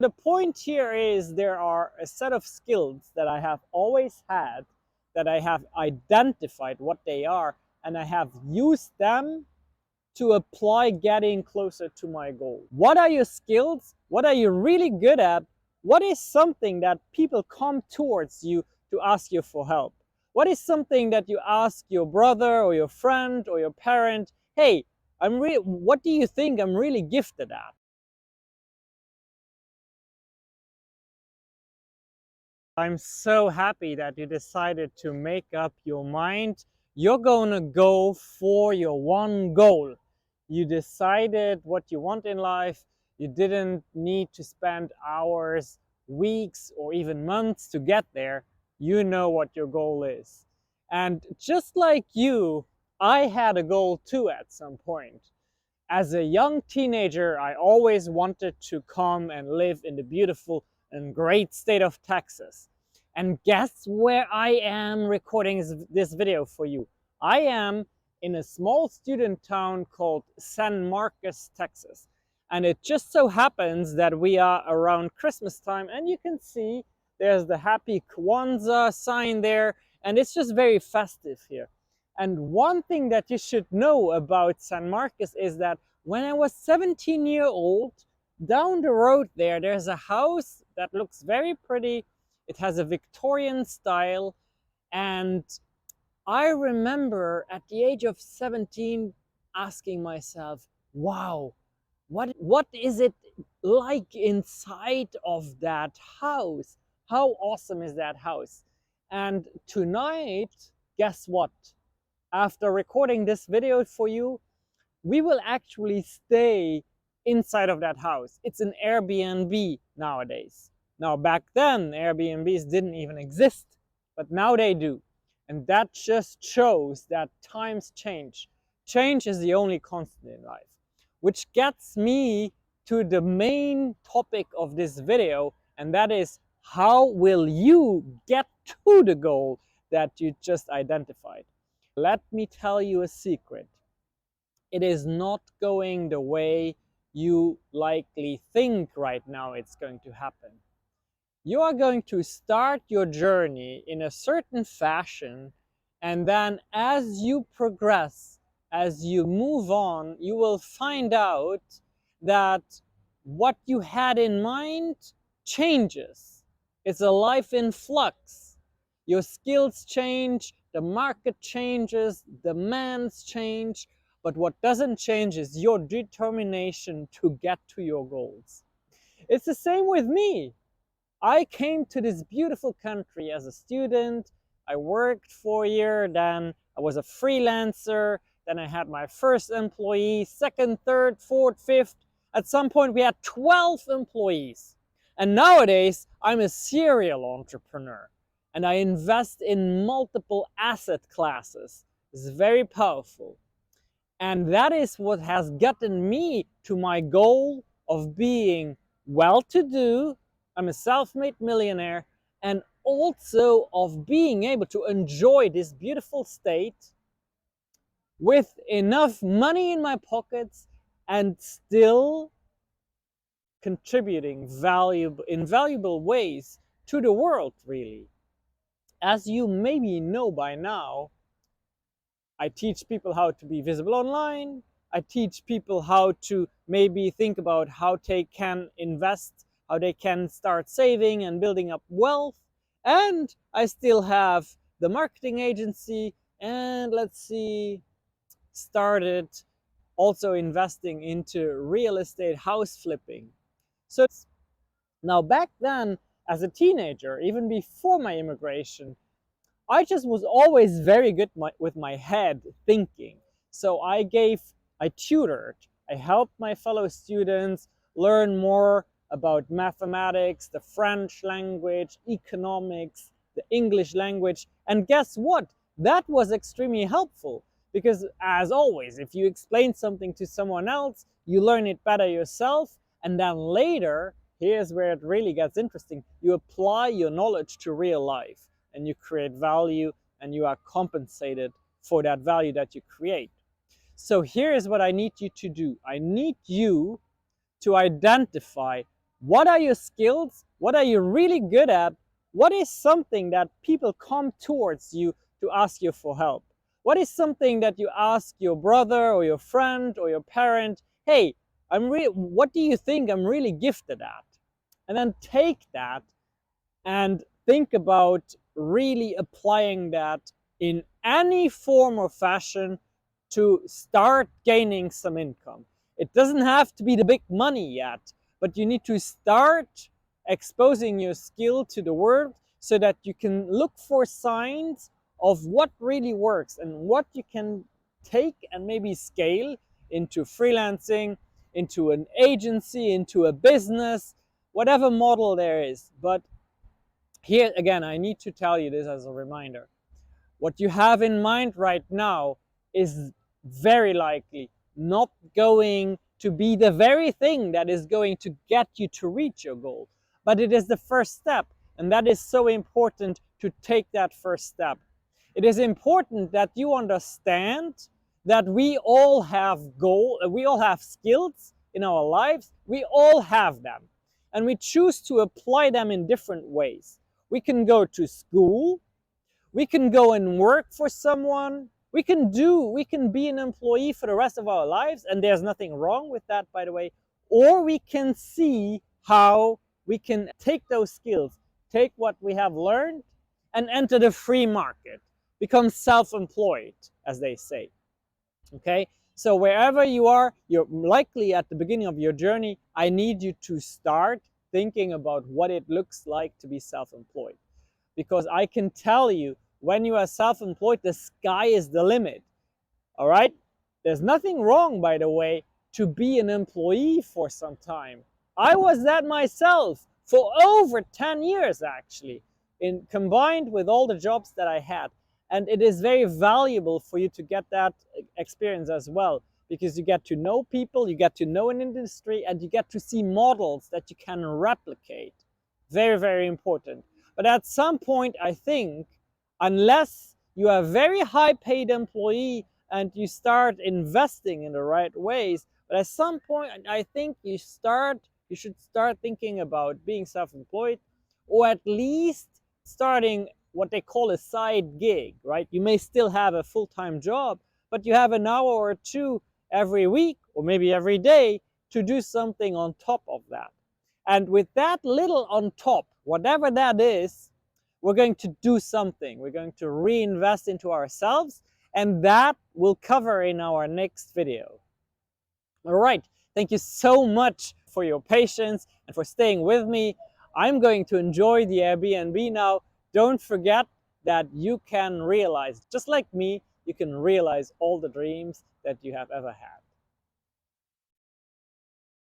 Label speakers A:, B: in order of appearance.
A: The point here is there are a set of skills that I have always had, that I have identified what they are, and I have used them to apply getting closer to my goal. What are your skills? What are you really good at? What is something that people come towards you to ask you for help? What is something that you ask your brother or your friend or your parent, hey, what do you think I'm really gifted at? I'm so happy that you decided to make up your mind. You're gonna go for your one goal. You decided what you want in life. You didn't need to spend hours, weeks, or even months to get there. You know what your goal is. And just like you, I had a goal too at some point. As a young teenager, I always wanted to come and live in the beautiful and great state of Texas. And guess where I am recording this video for you? I am in a small student town called San Marcos, Texas. And it just so happens that we are around Christmas time, and you can see there's the Happy Kwanzaa sign there, and it's just very festive here. And one thing that you should know about San Marcos is that when I was 17-year old, down the road there's a house that looks very pretty. It has a Victorian style, and I remember at the age of 17 asking myself, wow, what is it like inside of that house? How awesome is that house? And tonight, guess what? After recording this video for you, we will actually stay inside of that house. It's an Airbnb nowadays. Now, back then, Airbnbs didn't even exist, but now they do. And that just shows that times change. Change is the only constant in life, which gets me to the main topic of this video, and that is, how will you get to the goal that you just identified? Let me tell you a secret. It is not going the way you likely think right now it's going to happen. You are going to start your journey in a certain fashion, and then as you progress, as you move on, you will find out that what you had in mind changes. It's a life in flux. Your skills change, the market changes, demands change, but what doesn't change is your determination to get to your goals. It's the same with me. I came to this beautiful country as a student. I worked for a year, then I was a freelancer, then I had my first employee, second, third, fourth, fifth. At some point we had 12 employees. And nowadays I'm a serial entrepreneur and I invest in multiple asset classes. It's very powerful. And that is what has gotten me to my goal of being well-to-do. I'm a self-made millionaire, and also of being able to enjoy this beautiful state with enough money in my pockets and still contributing in valuable ways to the world, really. As you maybe know by now, I teach people how to be visible online. I teach people how to maybe think about how they can invest, how they can start saving and building up wealth. And I still have the marketing agency, and let's see, started also investing into real estate house flipping. So now back then, as a teenager, even before my immigration, I just was always very good with my head thinking. So I tutored, I helped my fellow students learn more about mathematics, the French language, economics, the English language. And guess what? That was extremely helpful because, as always, if you explain something to someone else, you learn it better yourself. And then later, here's where it really gets interesting, you apply your knowledge to real life and you create value and you are compensated for that value that you create. So here is what I need you to do. I need you to identify What are your skills? What are you really good at? What is something that people come towards you to ask you for help? What is something that you ask your brother or your friend or your parent, hey, what do you think I'm really gifted at? And then take that and think about really applying that in any form or fashion to start gaining some income. It doesn't have to be the big money yet, but you need to start exposing your skill to the world so that you can look for signs of what really works and what you can take and maybe scale into freelancing, into an agency, into a business, whatever model there is. But here again, I need to tell you this as a reminder. What you have in mind right now is very likely not going to be the very thing that is going to get you to reach your goal. But it is the first step, and that is so important to take that first step. It is important that you understand that we all have skills in our lives. We all have them, and we choose to apply them in different ways. We can go to school, we can go and work for someone, we can be an employee for the rest of our lives, and there's nothing wrong with that, by the way. Or we can see how we can take those skills, take what we have learned, and enter the free market, become self-employed, as they say. Okay, so wherever you are, you're likely at the beginning of your journey. I need you to start thinking about what it looks like to be self-employed, because I can tell you, when you are self-employed, the sky is the limit. All right, there's nothing wrong, by the way, to be an employee for some time. I was that myself for over 10 years, actually, combined with all the jobs that I had. And it is very valuable for you to get that experience as well, because you get to know people, you get to know an industry, and you get to see models that you can replicate. Very, very important. But at some point, I think, unless you are a very high paid employee and you start investing in the right ways, but at some point, I think you should start thinking about being self-employed, or at least starting what they call a side gig, right? You may still have a full-time job, but you have an hour or two every week, or maybe every day, to do something on top of that. And with that little on top, whatever that is, we're going to do something. We're going to reinvest into ourselves, and that we'll cover in our next video. All right, thank you so much for your patience and for staying with me. I'm going to enjoy the Airbnb now. Don't forget that you can realize, just like me, you can realize all the dreams that you have ever had.